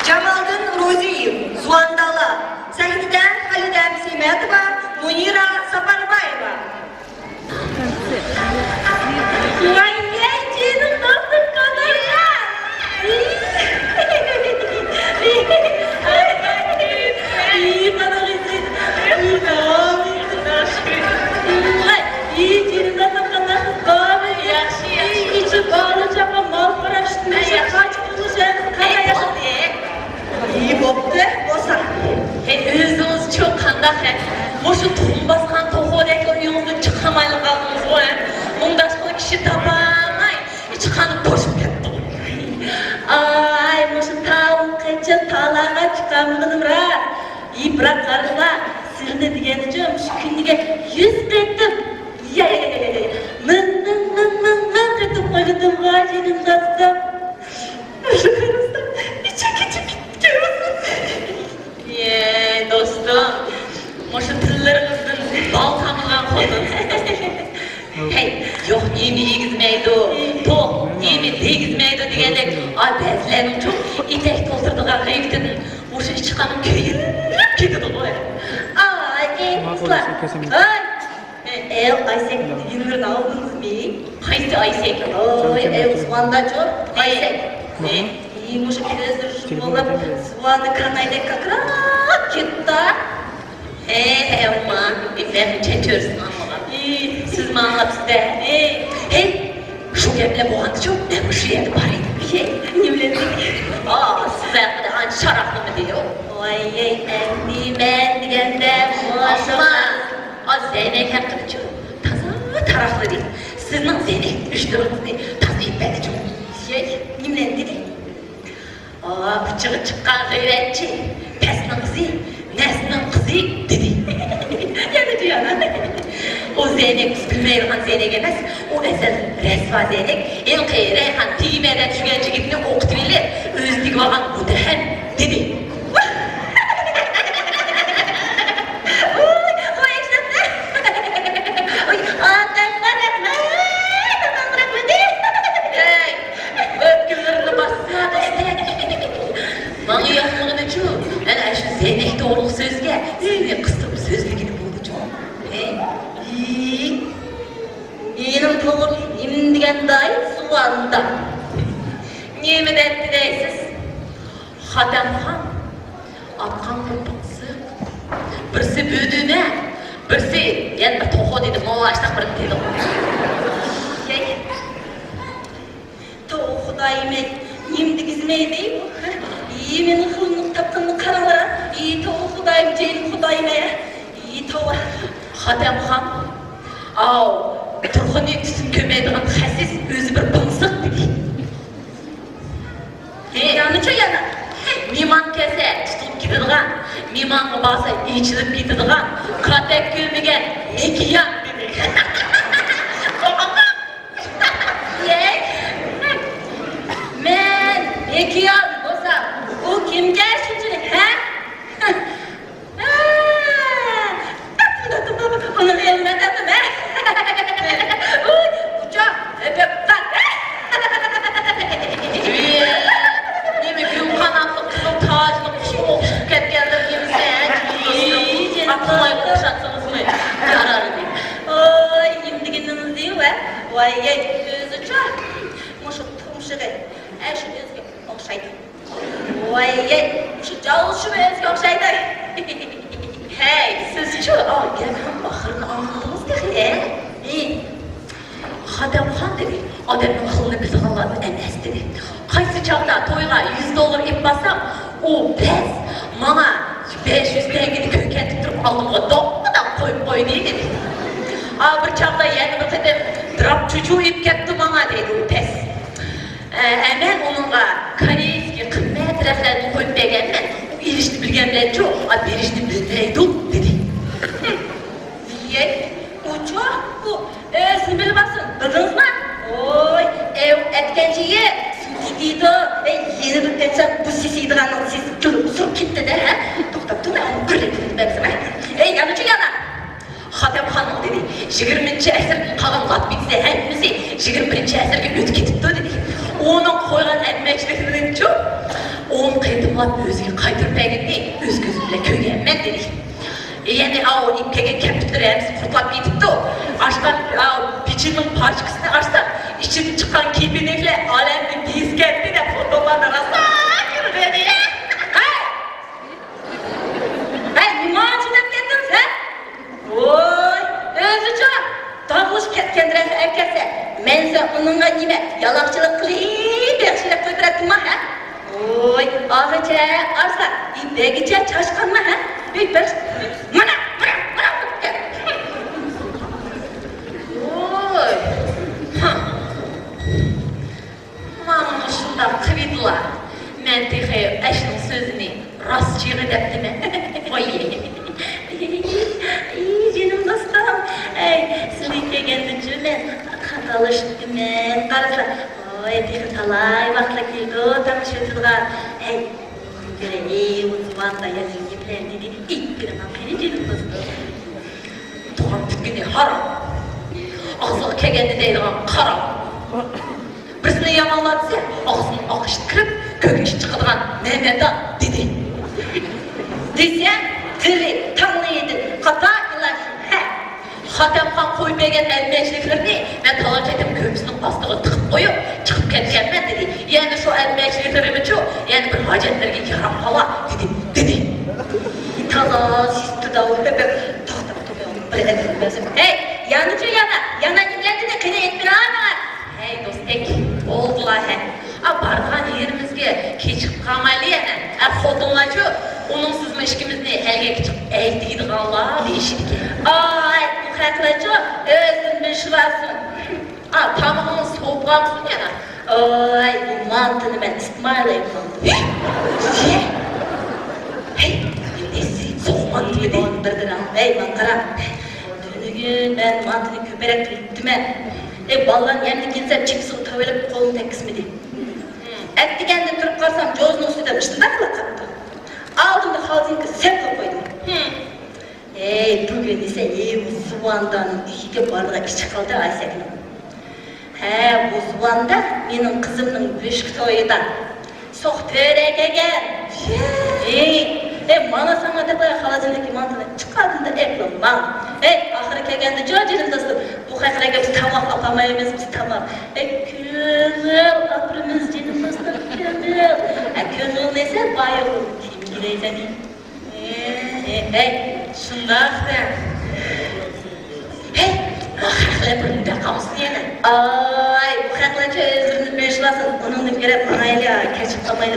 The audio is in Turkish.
Jamaldin Roziyev, Zuandala, sahneden Halide Emsimetova, Munira Saparbayeva. Vay canım, nasıl kadar ya? İyi kadar izin. İyi canım, nasıl kadar bağlı. İçi bağlı çapa mal paraştırmış. Kaç bulacağız? Kaya yaşadı. İyi boptu, olsa. Özünüz çok kandak. Boşu tohum baskan tohudaki oyunuzun çıkamayla kaldınız o. Ondaşkılı kişi tapamay. Çıkanıp boşup kettim. Ay, boşu tağın kaçın tağlağa çıkamıdım ra. İyi bırak karıla. Sırrını digeneceğim. Şu kündüge 100 krettim. Ya. Mın krettim koydum gacının dostum. Şu karısta içe küçük Ye dostum. Boşu tıllarınızın bal tamılan kodun. Hey, yok iyi mi gizmeydi o, toh iyi mi gizmeydi diyendek, ay bezlerim çok itek doldurduğa kıyıktın, boşu çıkanım köyün gidiyordu o. Ay, kızlar. Ay. Aysek günlerini aldınız mı? Haydi Aysek. Ay, Osman'da çok. Aysek. İyi, может, перезаряжу. Званы канайда как раз gitti. Ama efendim çeçiyorsun anlamam. Siz mi anlatsın de? Şu gemle bu anda çok ne şu yerde paraydı. Nimlendik. Size hani şaraflı mı diyor? Ay, endi ben digende Ama Zeynep hem kılıcı. Taza taraflı değil. Sizin Zeynep düştüğünüz değil. Taza ben de çok. Nimlendik. Bıçağı çıkan gayretçi. Pesnin kızı, nesnin kızı dedi. Yani diyor ana. O Zeynep kız bilmeyen Zeynep emez. O ezel resva Zeynep. En kıyı Reyhan Tiğme'den düşen çekitini okutubilir. Özlük vagan bu dehen dedi. Bana yapmanın için, yani şu Zeynep doğruluk sözge, sizinle kıstım sözlü gibi bulacağım. Yenim toğur, yemin digen dahi suanda. Niye mi detti deysiz? Hatem Han, atkan kurpaksı, birisi büyüdüğüne, birisi, yani bir tohu dedim, o açtan bırak dedim. Toğu Hudaymet, yemdi gizmeyi değil mi? Yemin hılınıp taptığını karalara, iyi toğu Hudaymet, ceylin Hudaymet'e, iyi toğu. Hatem Han, au, turğun yetişsin kömeydiğin xəsis özü bir pımsıq dedi. Yanıca yana. Miman kese tutulup gididigan, miman basa içilip gididigan, katek gülmegen iki yan dedi. Men, iki yan olsa, o kim gelsin he? Onu elime dedim he? Uçak, öpüp tak. Ne mi gün kanatlı kızıl taclı kuşu okşup ketkendir gibi sen. Aklına okşatsanız mı? Yararı değil. Oy, şimdi günümüz değil mi? Vay, özü çar. Muşuk, tumşığı. Şu özgü okşaydı. Vay, şu çalışı özgü okşaydı. Hey, siz şu, gelmem bakırını anladınız da he? Hatem Han dedi, adamın akılını bir sağladı emes dedi. Kaysı çağda toyga $100 ip bassam, o pes, bana 500 tengini kökentip durup aldığımda dokmadan koyup değil dedi. Bir çağda yeni bir kadar drap çocuğu ip kepti bana dedi o pes. Hemen onunla Koreyski kıymet taraflarını koyup beğenmen, o ilişki bilgenler çok, bir ilişki bilmeydi dedi. Uçak bu. Siz bilin baksın, bildiniz mi? Oy, ev etkenciye sütüydü. Yeni bir etsem bu sisiydi anam, siz kılıp usurup gitti de he? Toktaptı mı? Onu kırıktı ben sana. Yanıcı yana. Hatem Hanım dedi, 20. əsr kalan bitse hepimizi 21. əsrge ötüp ketipti dedi. Onun koygan emmeçlikleri çok, он қайтымлап өзге қайтырып әкелмей өз көзім біле көгенмен деді. Yani o ipkege keptikleri hepsi kurtlap gitipti o. Açtan piçinin parçasını açtan içim çıkan kibinekle alemde dizgetti de fotoğraflar arasında yürüdü ya. Hey, nimacıdan geldin sen? Oy, özücü. Dağılış kendine erkekse. Men sen onunla nime yalakçılık kılayım, bekçilik kıydırattın mı ha? Oy, ağaca, arsa, ipegice çaşkan mı ha? Bir mana, Oy. Mana şundan kıvıdılar. Men tehe eşinin sözünü rastçıyı depti mi? Oy. Canım dostum. Ey, sürüke geldince men katalıştım men. Karısa, oy, tehe talay vakla keldi o tanışıyordular. Hey, göre uzvanda yazın gipler dedi. İlk bir ankeri canım dostum. Tuğan tükünü haram. Ağzına kegende deydiğen karam. Birisini yamanlatsa ağzının akışını kırıp kökeş çıkıdığan Mehmet'e dedi. Desem, tiri, tanıydı, kata yılarsın. Hatemхан koyup egen elmekçiliklerini ben talak etim kömüsünün bastığı tıkıp koyup çıkıp ketkenmen dedi. Yani şu elmekçiliklerimi çok, yani bir hacetlerine yaram hala dedi. Tala, siz da orada ben hey, yanıcı yana nimlendi de kene etmir ama. Hey dostek, oldular he. Bargan yerimizge keçip kamalli yana. Xotunlacı, onun sizin işkimizni elge keçip eğdiydi Allah deyişidik. Ay, bu kaklacı özün bir şurasın. Tamamını soğuk kalmışsın yana. Ay, bu mantını ben ısmarlayayım mantını. Hey, nesi soğuk mantı dedi. Hey, mankaram. Dünügün ben mantını köperek tuttum ben. Ballan yemdi gelsem çipsini tövelip kolunu tekismedi. Ettigende durup kalsam cozunu üstüde mıştında kıla kattı. Aldım da halzinki sepka koydum. Bugün ise bu Zuvan'dan iki bardağa içi kaldı Aysek'in. Bu Zuvan'da benim kızımın büyük toyudan. Sok börek egen. Mana sana da bayağı halazındaki mantını çıkardın da eklem man. Ahırı kegende cacırın dostum. Bu kakıra gibi tamam apamayımız biz tamam. Könül akrımız canım dostum könül. Könül neyse bayılır. Kim gireysen Şundak ben. Mahakla bölümde kalsın yana. Ay, bu kakıra özürünü meşlasın. Onun bir kere parayla keçip kamaydı.